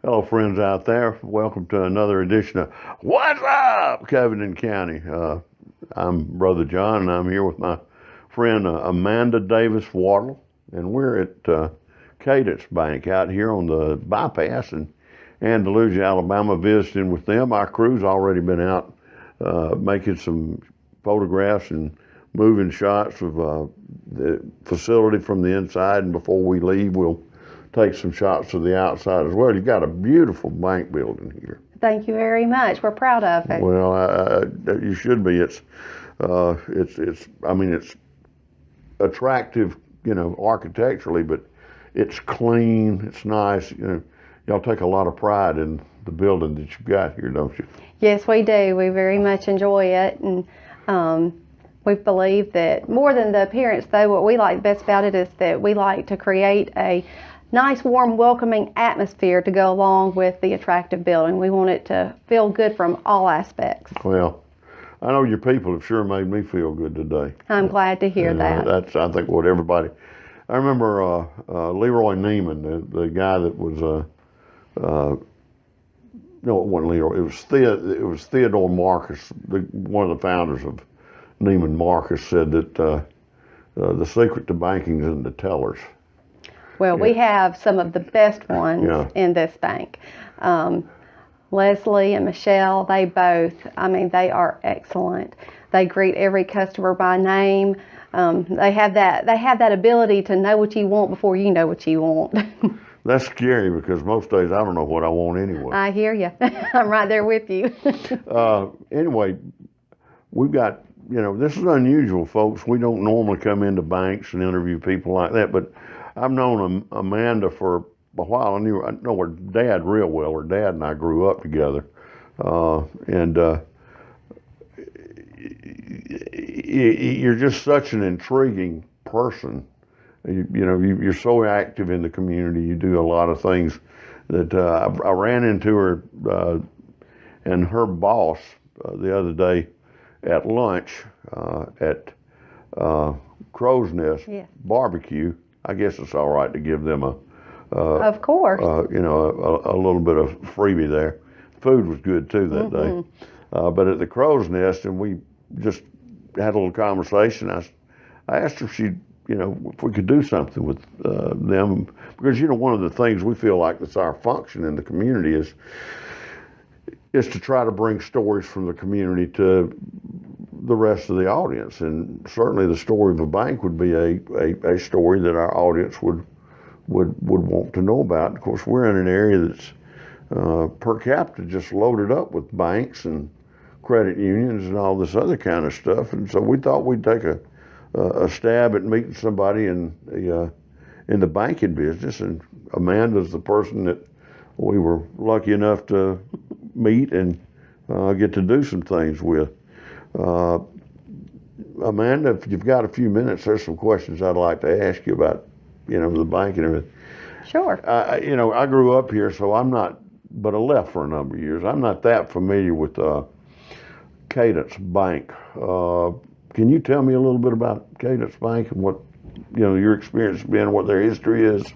Hello, friends out there. Welcome to another edition of What's Up, Cadence County. I'm Brother John, and I'm here with my friend Amanda Davis Wardle, and we're at Cadence Bank out here on the bypass in Andalusia, Alabama, visiting with them. Our crew's already been out making some photographs and moving shots of the facility from the inside, and before we leave, we'll take some shots of the outside as well. You've got a beautiful bank building here. Thank you very much. We're proud of it. Well, you should be. I mean, it's attractive, architecturally, but it's clean. It's nice. Y'all take a lot of pride in the building that you've got here, don't you? Yes, we do. We very much enjoy it, and we believe that more than the appearance, though, what we like best about it is that we like to create a nice, warm, welcoming atmosphere to go along with the attractive building. We want it to feel good from all aspects. Well, I know your people have sure made me feel good today. I'm glad to hear that. That's, I think, what everybody. I remember Leroy Neiman, the guy that was no, it wasn't Leroy. It was Theodore Marcus, one of the founders of Neiman Marcus, said that the secret to banking is in the tellers. Well, we have some of the best ones in this bank. Leslie and Michelle, they are excellent. They greet every customer by name. They have that ability to know what you want before you know what you want. That's scary because most days I don't know what I want anyway. I hear you. I'm right there with you. Anyway, we've got, this is unusual, folks. We don't normally come into banks and interview people like that, but I've known Amanda for a while. I know her dad real well. Her dad and I grew up together. You're just such an intriguing person. You're so active in the community. You do a lot of things that I ran into her and her boss the other day at lunch at Crow's Nest Barbecue. I guess it's all right to give them of course, a little bit of freebie there. Food was good too that day. But at the Crow's Nest, and we just had a little conversation. I asked her if if we could do something with them, because one of the things we feel like that's our function in the community is to try to bring stories from the community to the rest of the audience, and certainly the story of a bank would be a story that our audience would want to know about. Of course, we're in an area that's per capita just loaded up with banks and credit unions and all this other kind of stuff, and so we thought we'd take a stab at meeting somebody in the banking business, and Amanda's the person that we were lucky enough to meet and get to do some things with. Amanda, if you've got a few minutes, there's some questions I'd like to ask you about, the bank and everything. Sure. I grew up here, so but I left for a number of years. I'm not that familiar with Cadence Bank. Can you tell me a little bit about Cadence Bank and what, your experience has been, what their history is?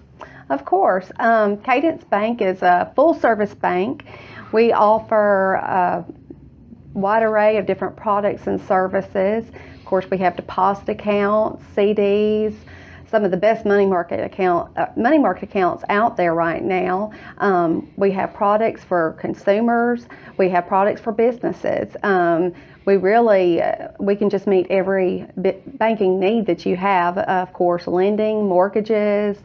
Of course. Cadence Bank is a full-service bank. We offer a wide array of different products and services. Of course, we have deposit accounts, CDs, some of the best money market accounts out there right now. We have products for consumers. We have products for businesses. We can just meet every banking need that you have. Of course, lending, mortgages.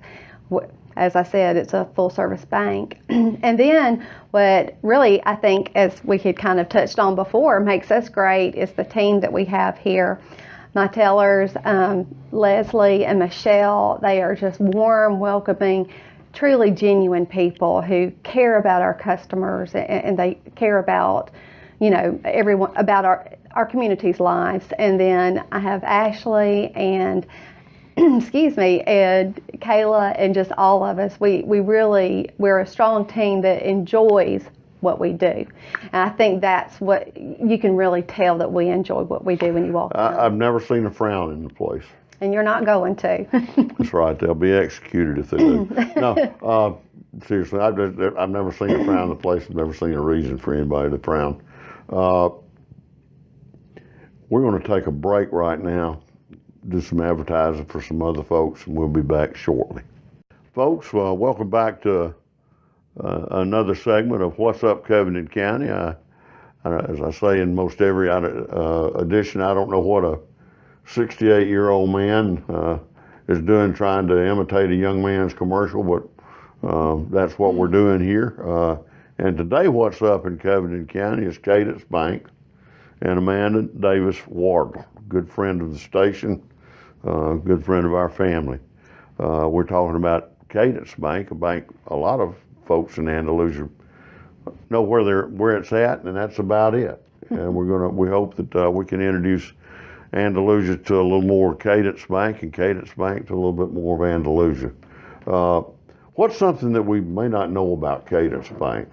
As I said, it's a full-service bank. And then what really, I think, as we had kind of touched on before, makes us great is the team that we have here. My tellers, Leslie and Michelle, they are just warm, welcoming, truly genuine people who care about our customers, and they care about, everyone, about our community's lives. And then I have Ashley and excuse me, and Kayla, and just all of us. We're a strong team that enjoys what we do. And I think that's what you can really tell, that we enjoy what we do when you walk in. I've never seen a frown in the place. And you're not going to. That's right. They'll be executed if they do. No, seriously, I've never seen a frown in the place. I've never seen a reason for anybody to frown. Uh, we're going to take a break right now, do some advertising for some other folks, and we'll be back shortly. Folks, welcome back to another segment of What's Up, Covington County. As I say in most every edition, I don't know what a 68-year-old man is doing trying to imitate a young man's commercial, but that's what we're doing here. And today, What's Up in Covington County is Cadence Bank and Amanda Davis Wardle, good friend of the station, good friend of our family. We're talking about Cadence Bank, a bank a lot of folks in Andalusia know where it's at, and that's about it. And we hope that we can introduce Andalusia to a little more Cadence Bank, and Cadence Bank to a little bit more of Andalusia. What's something that we may not know about Cadence Bank?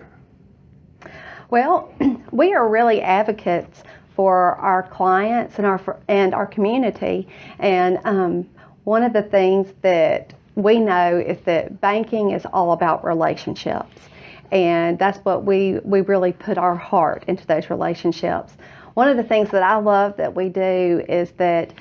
Well, we are really advocates for our clients and our community. And one of the things that we know is that banking is all about relationships. And that's what we really put our heart into, those relationships. One of the things that I love that we do is that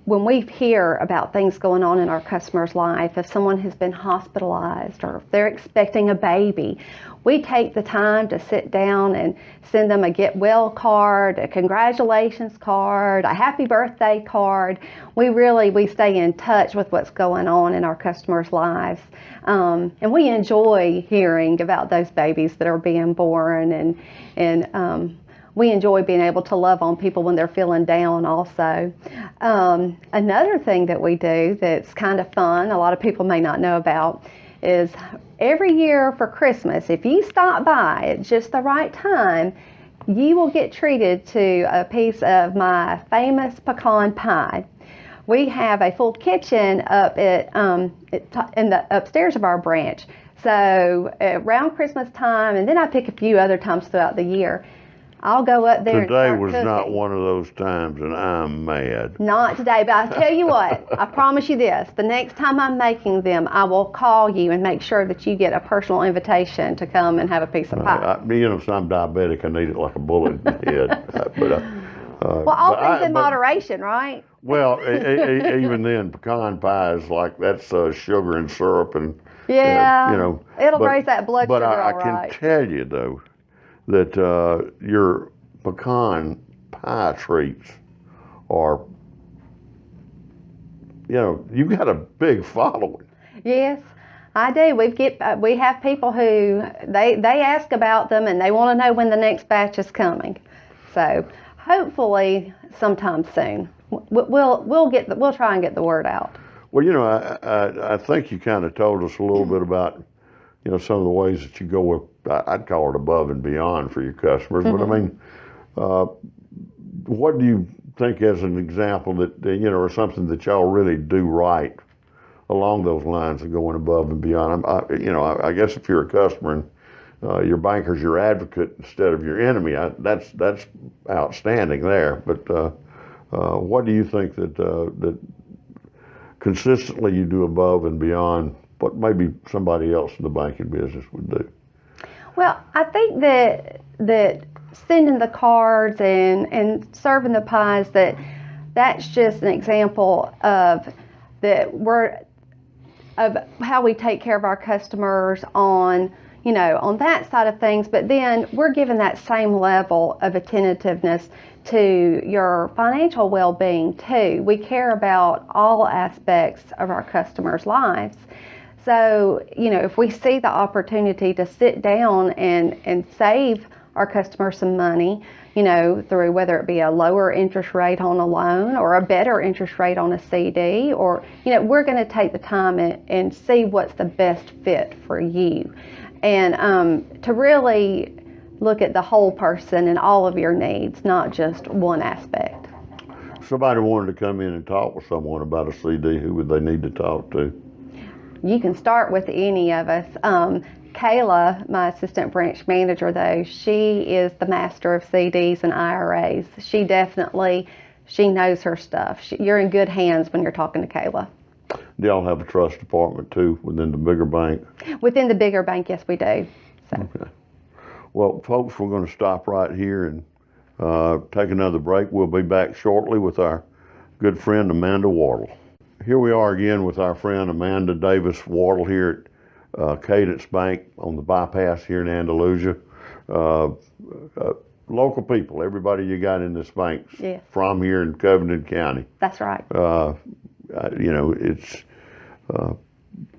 when we hear about things going on in our customer's life, if someone has been hospitalized or if they're expecting a baby, we take the time to sit down and send them a get well card, a congratulations card, a happy birthday card. We stay in touch with what's going on in our customers' lives. And we enjoy hearing about those babies that are being born, and we enjoy being able to love on people when they're feeling down also. Another thing that we do that's kind of fun, a lot of people may not know about, is every year for Christmas, if you stop by at just the right time, you will get treated to a piece of my famous pecan pie. We have a full kitchen up in the upstairs of our branch. So around Christmas time, and then I pick a few other times throughout the year, I'll go up there. Today and was start not cooking. one of those times, and I'm mad. Not today, but I tell you what, I promise you this, the next time I'm making them, I will call you and make sure that you get a personal invitation to come and have a piece of pie. I'm diabetic. I need it like a bullet in the head. Well, all things in moderation, right? Well, even then, pecan pie is like, that's sugar and syrup, and Yeah, it'll but- raise that blood But sugar I all can right. tell you though that your pecan pie treats are, you've got a big following. Yes, I do. We have people who they ask about them and they want to know when the next batch is coming. So hopefully sometime soon we'll try and get the word out. Well, I think you kind of told us a little bit about some of the ways that you go with, I'd call it above and beyond for your customers. But I mean, what do you think as an example that or something that y'all really do right along those lines of going above and beyond? I guess if you're a customer and your banker's your advocate instead of your enemy, that's outstanding there. But what do you think that consistently you do above and beyond what maybe somebody else in the banking business would do? Well, I think that sending the cards and serving the pies, that's just an example of how we take care of our customers on that side of things. But then we're giving that same level of attentiveness to your financial well-being too. We care about all aspects of our customers' lives. So, if we see the opportunity to sit down and save our customers some money, through whether it be a lower interest rate on a loan or a better interest rate on a CD, or, we're going to take the time and see what's the best fit for you. And to really look at the whole person and all of your needs, not just one aspect. If somebody wanted to come in and talk with someone about a CD, who would they need to talk to? You can start with any of us. Kayla, my assistant branch manager, though, she is the master of CDs and IRAs. She knows her stuff. You're in good hands when you're talking to Kayla. Do y'all have a trust department too within the bigger bank? Within the bigger bank, yes, we do. So. Okay. Well, folks, we're going to stop right here and take another break. We'll be back shortly with our good friend Amanda Wardle. Here we are again with our friend Amanda Davis Wardle here at Cadence Bank on the bypass here in Andalusia. Local people, everybody you got in this bank Yes. from here in Covington County. That's right. You know, it's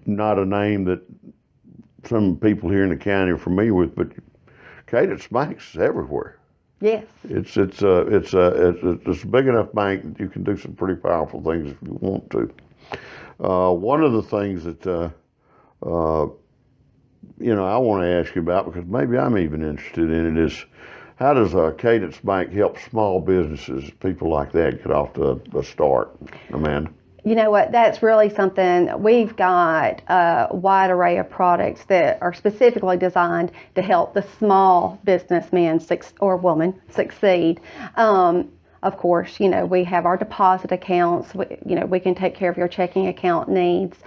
not a name that some people here in the county are familiar with, but Cadence Bank's everywhere. Yes. It's a big enough bank that you can do some pretty powerful things if you want to. One of the things that you know, I want to ask you about, because maybe I'm even interested in it, is how does Cadence Bank help small businesses, people like that, get off to a start, Amanda? You know what, that's really something. We've got a wide array of products that are specifically designed to help the small businessman or woman succeed. Of course, you know, we have our deposit accounts. You know, we can take care of your checking account needs.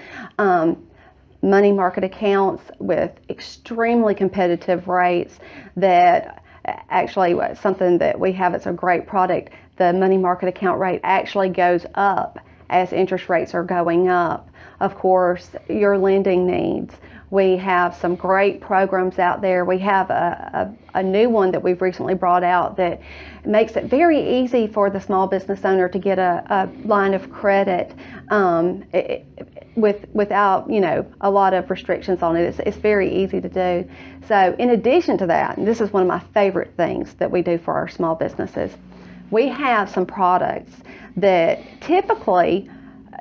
Money market accounts with extremely competitive rates that actually something that we have, it's a great product. The money market account rate actually goes up as interest rates are going up. Of course, your lending needs. We have some great programs out there. We have a new one that we've recently brought out that makes it very easy for the small business owner to get a line of credit without, you know, a lot of restrictions on it. It's very easy to do. So in addition to that, and this is one of my favorite things that we do for our small businesses, we have some products that typically,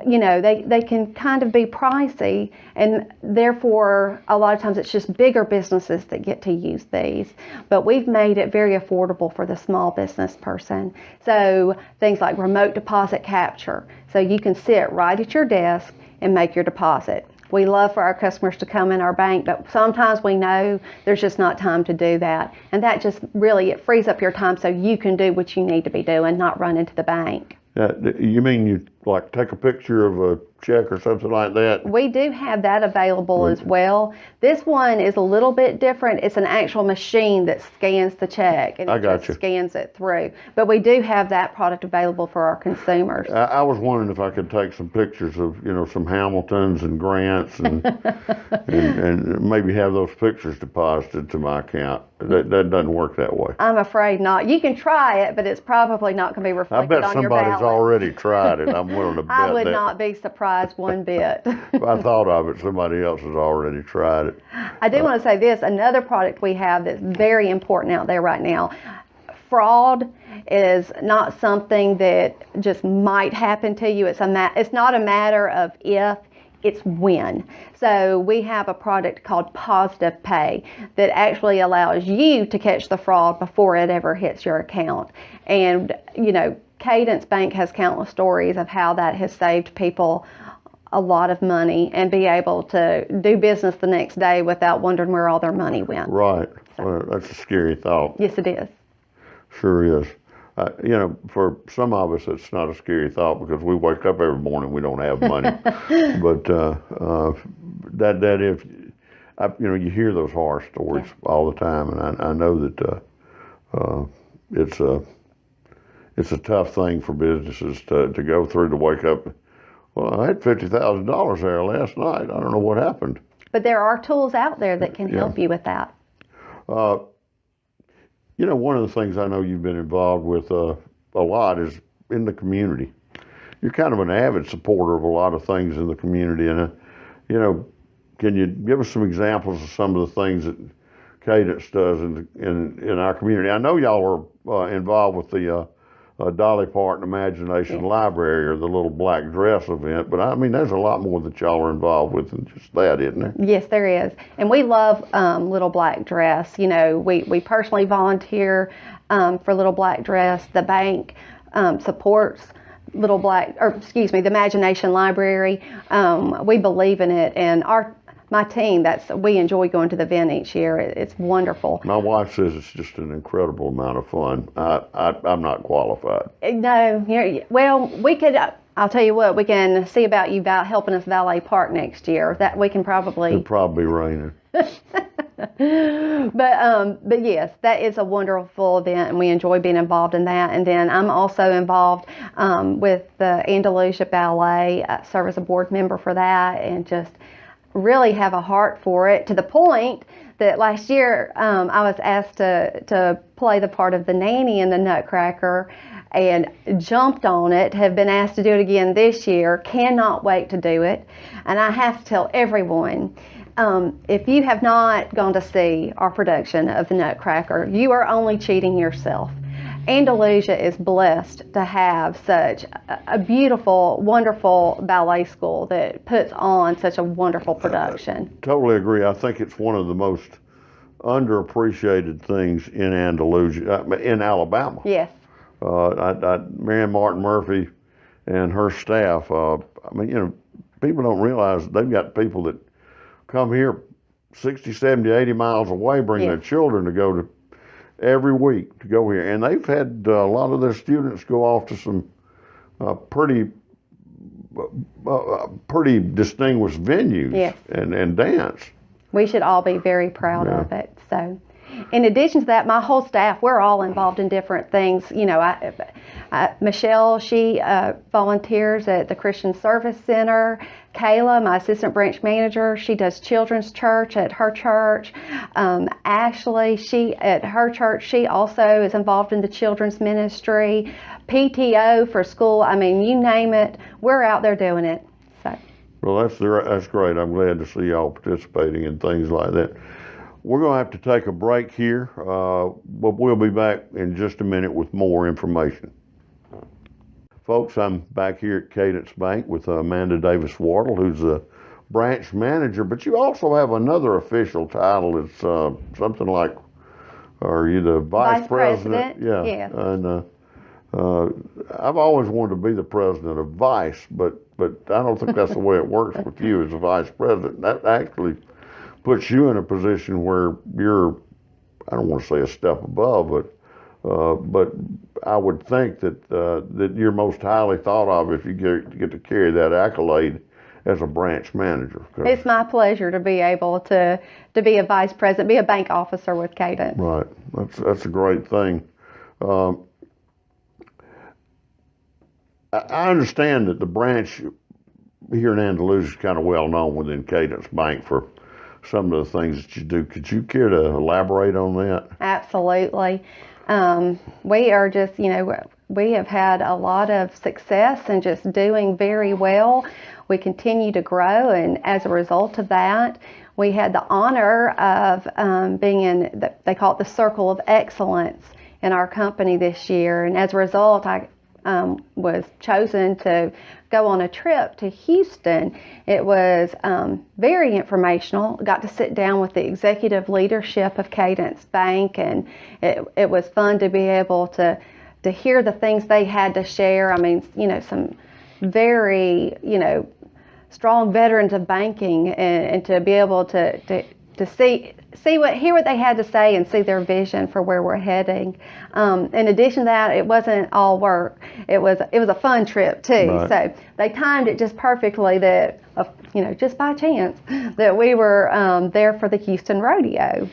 you know, they can kind of be pricey, and therefore a lot of times it's just bigger businesses that get to use these. But we've made it very affordable for the small business person. So things like remote deposit capture. So you can sit right at your desk and make your deposit. We love for our customers to come in our bank, but sometimes we know there's just not time to do that. And that just really, it frees up your time so you can do what you need to be doing, not run into the bank. You mean you like take a picture of a check or something like that? We do have that available as well. This one is a little bit different. It's an actual machine that scans the check and it just scans it through. But we do have that product available for our consumers. I was wondering if I could take some pictures of, you know, some Hamiltons and Grants and and maybe have those pictures deposited to my account. That doesn't work that way. I'm afraid not. You can try it, but it's probably not going to be reflected on your balance. I bet somebody's already tried it. I'm willing to bet that. I would not be surprised one bit. If I thought of it, somebody else has already tried it. I do want to say this, another product we have that's very important out there right now. Fraud is not something that just might happen to you. It's not a matter of if, it's when. So we have a product called Positive Pay that actually allows you to catch the fraud before it ever hits your account. And, you know, Cadence Bank has countless stories of how that has saved people a lot of money and be able to do business the next day without wondering where all their money went. Right. So, well, that's a scary thought. Yes, it is. Sure is. You know, for some of us, it's not a scary thought because we wake up every morning, we don't have money. But that if, you know, you hear those horror stories all the time, and I know that it's a tough thing for businesses to go through, to wake up. Well, I had $50,000 there last night. I don't know what happened. But there are tools out there that can help you with that. You know, one of the things I know you've been involved with a lot is in the community. You're kind of an avid supporter of a lot of things in the community. And, you know, can you give us some examples of some of the things that Cadence does in our community? I know y'all are involved with the Dolly Parton Imagination Library, or the Little Black Dress event, but I mean, there's a lot more that y'all are involved with than just that, isn't there? Yes, there is. And we love Little Black Dress. You know, we personally volunteer for Little Black Dress. The bank supports the Imagination Library. We believe in it, and my team, we enjoy going to the event each year. It's wonderful. My wife says it's just an incredible amount of fun. I'm not qualified. No, well, we could. I'll tell you what, we can see about you helping us valet park next year. That we can probably. It'll probably be raining. But yes, that is a wonderful event, and we enjoy being involved in that. And then I'm also involved with the Andalusia Ballet, serve as a board member for that, and just really have a heart for it, to the point that last year I was asked to play the part of the nanny in the Nutcracker, and jumped on it. Have been asked to do it again this year. Cannot wait to do it. And I have to tell everyone, if you have not gone to see our production of the Nutcracker, you are only cheating yourself. Andalusia is blessed to have such a beautiful, wonderful ballet school that puts on such a wonderful production. Totally agree. I think it's one of the most underappreciated things in Andalusia, in Alabama. Yes. Marianne Martin Murphy and her staff, I mean, you know, people don't realize they've got people that come here 60, 70, 80 miles away, bring their children to go to every week to go here. And they've had a lot of their students go off to some pretty distinguished venues and dance. We should all be very proud of it. So, in addition to that, my whole staff, we're all involved in different things. You know, Michelle, she volunteers at the Christian Service Center. Kayla, my assistant branch manager, she does children's church at her church. Ashley, she at her church, she also is involved in the children's ministry. PTO for school, I mean, you name it, we're out there doing it. So. Well, that's great. I'm glad to see y'all participating in things like that. We're going to have to take a break here, but we'll be back in just a minute with more information. Folks, I'm back here at Cadence Bank with Amanda Davis Wardle, who's the branch manager, but you also have another official title. It's something like, are you the vice president? Yeah. Yes. And I've always wanted to be the president of vice, but I don't think that's the way it works with you as a vice president. That actually puts you in a position where you're, I don't want to say a step above, but I would think that you're most highly thought of if you get to carry that accolade as a branch manager. It's my pleasure to be able to be a vice president, be a bank officer with Cadence. Right, that's a great thing. I understand that the branch here in Andalusia is kind of well known within Cadence Bank for some of the things that you do. Could you care to elaborate on that? Absolutely. We are just, you know, we have had a lot of success and just doing very well. We continue to grow, and as a result of that, we had the honor of being in, they call it the Circle of Excellence in our company this year. And as a result, I was chosen to go on a trip to Houston. It was very informational. Got to sit down with the executive leadership of Cadence Bank, and it was fun to be able to hear the things they had to share. I mean, you know, some very, you know, strong veterans of banking, and to be able to hear what they had to say and see their vision for where we're heading. In addition to that, it wasn't all work. It was a fun trip too. Right. So they timed it just perfectly that, you know, just by chance that we were there for the Houston Rodeo.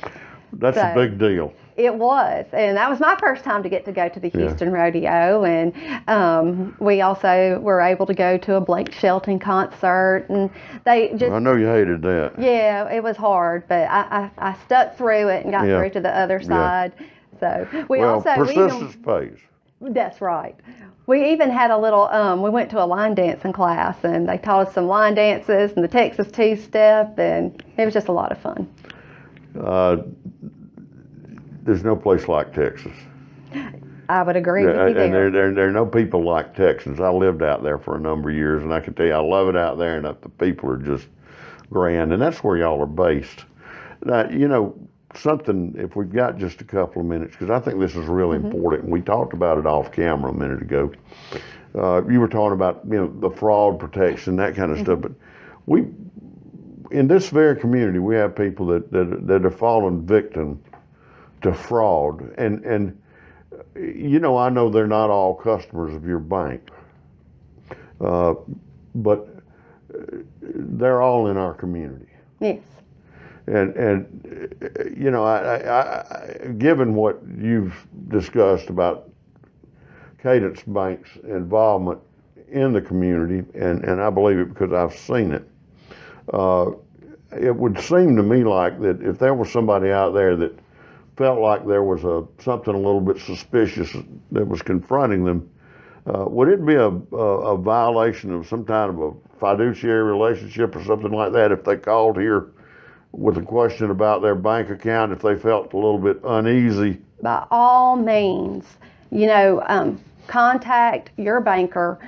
That's a big deal. It was, and that was my first time to get to go to the Houston Rodeo, and we also were able to go to a Blake Shelton concert, and they just... I know you hated that. Yeah, it was hard, but I stuck through it and got through to the other side. So persistence pays. That's right. We even had a little, we went to a line dancing class, and they taught us some line dances and the Texas two-step, and it was just a lot of fun. There's no place like Texas. I would agree with you there. And there are no people like Texans. I lived out there for a number of years, and I can tell you I love it out there, and the people are just grand, and that's where y'all are based. Now, you know, something, if we've got just a couple of minutes, because I think this is really important, and we talked about it off camera a minute ago. You were talking about, you know, the fraud protection, that kind of stuff, but in this very community, we have people that have fallen victim to fraud, and you know, I know they're not all customers of your bank, but they're all in our community. Yes. And you know, given what you've discussed about Cadence Bank's involvement in the community, and I believe it because I've seen it, it would seem to me like that if there was somebody out there that felt like there was something a little bit suspicious that was confronting them, would it be a violation of some kind of a fiduciary relationship or something like that if they called here with a question about their bank account, if they felt a little bit uneasy? By all means, you know, contact your banker,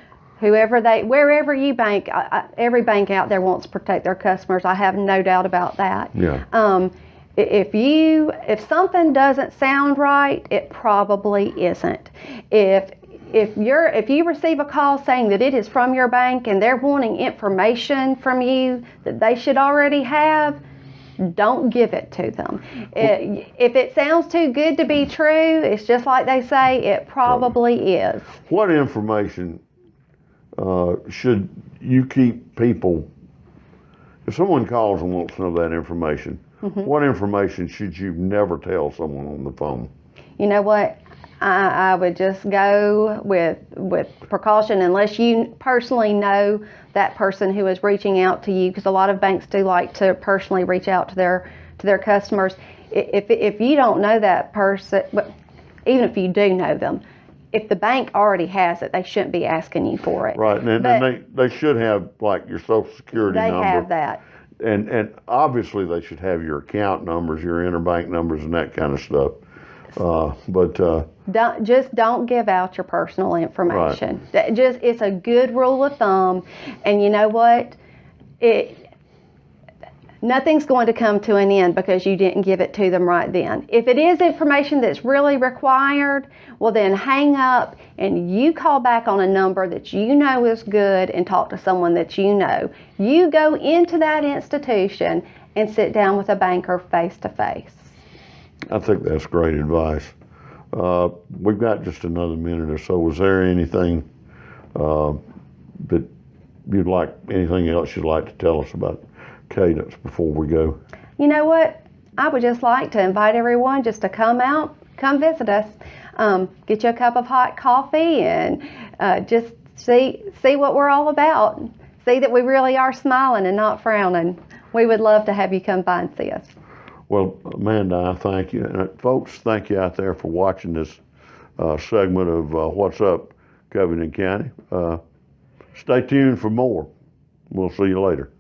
wherever you bank. Every bank out there wants to protect their customers. I have no doubt about that. Yeah. If something doesn't sound right, it probably isn't. If you receive a call saying that it is from your bank and they're wanting information from you that they should already have, don't give it to them. If it sounds too good to be true, it's just like they say, it probably is. What information should you keep people, if someone calls and wants to know that information, what information should you never tell someone on the phone? You know what? I would just go with precaution unless you personally know that person who is reaching out to you, because a lot of banks do like to personally reach out to their customers. If you don't know that person, even if you do know them, if the bank already has it, they shouldn't be asking you for it. Right, and they should have like your social security number. They have that. And obviously they should have your account numbers, your interbank numbers, and that kind of stuff. Don't give out your personal information. Right. It's a good rule of thumb, and you know what? Nothing's going to come to an end because you didn't give it to them right then. If it is information that's really required, well then hang up and you call back on a number that you know is good and talk to someone that you know. You go into that institution and sit down with a banker face to face. I think that's great advice. We've got just another minute or so. Was there anything that anything else you'd like to tell us about Cadence before we go? You know what? I would just like to invite everyone just to come visit us, get you a cup of hot coffee, and just see what we're all about. See that we really are smiling and not frowning. We would love to have you come by and see us. Well, Amanda, I thank you. And folks, thank you out there for watching this segment of What's Up, Covington County. Stay tuned for more. We'll see you later.